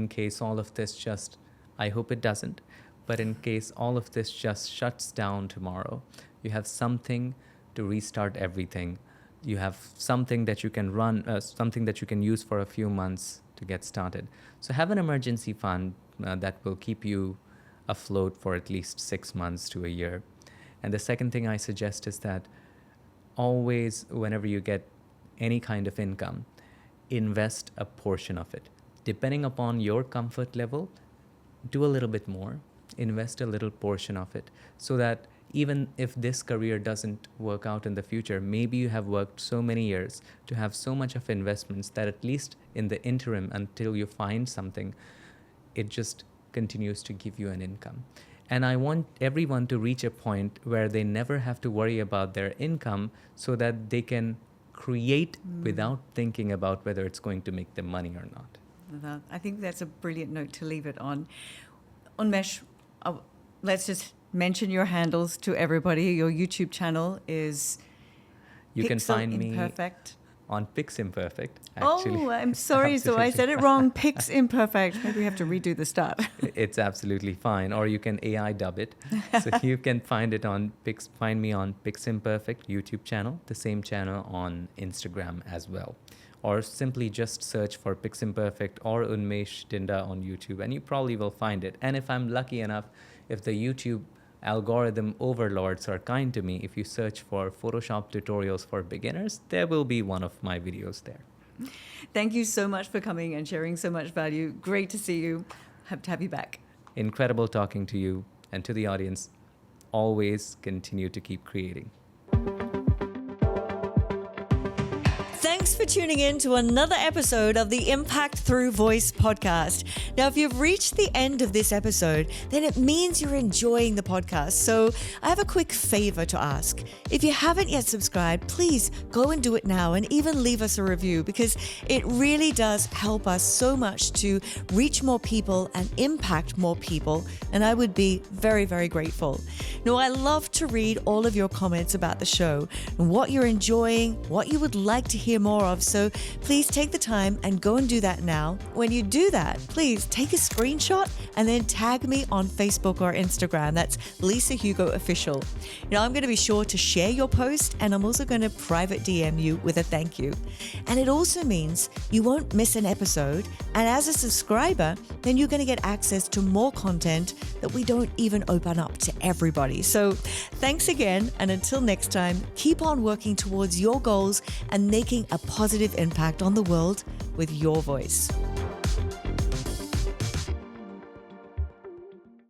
case all of this just, I hope it doesn't, but in case all of this just shuts down tomorrow, you have something to restart everything. You have something that you can run, something that you can use for a few months to get started. So have an emergency fund that will keep you afloat for at least 6 months to a year. And the second thing I suggest is that always, whenever you get any kind of income, invest a portion of it. Depending upon your comfort level, do a little bit more, invest a little portion of it, so that even if this career doesn't work out in the future, maybe you have worked so many years to have so much of investments that at least in the interim, until you find something, it just continues to give you an income. And I want everyone to reach a point where they never have to worry about their income, so that they can create without thinking about whether it's going to make them money or not. I think that's a brilliant note to leave it on. Unmesh, let's just mention your handles to everybody. Your YouTube channel is You can find me PiXimperfect. on PiXimperfect, actually. Oh, I'm sorry. So I said it wrong. PiXimperfect. Maybe we have to redo the start. It's absolutely fine. Or you can AI dub it. So you can find me on PiXimperfect YouTube channel, the same channel on Instagram as well. Or simply just search for PiXimperfect or Unmesh Dinda on YouTube, and you probably will find it. And if I'm lucky enough, if the YouTube algorithm overlords are kind to me, if you search for Photoshop tutorials for beginners, there will be one of my videos there. Thank you so much for coming and sharing so much value. Great to see you. Have to have you back. Incredible talking to you, and to the audience, always continue to keep creating. Thanks for tuning in to another episode of the Impact Through Voice podcast. Now, if you've reached the end of this episode, then it means you're enjoying the podcast. So I have a quick favor to ask. If you haven't yet subscribed, please go and do it now, and even leave us a review, because it really does help us so much to reach more people and impact more people. And I would be very, very grateful. Now, I love to read all of your comments about the show and what you're enjoying, what you would like to hear more of. So please take the time and go and do that now. When you do that, please take a screenshot and then tag me on Facebook or Instagram. That's Lisa Hugo Official. Now, I'm going to be sure to share your post, and I'm also going to private DM you with a thank you. And it also means you won't miss an episode, And as a subscriber, then you're going to get access to more content that we don't even open up to everybody. So thanks again. And until next time, keep on working towards your goals and making a positive impact on the world with your voice.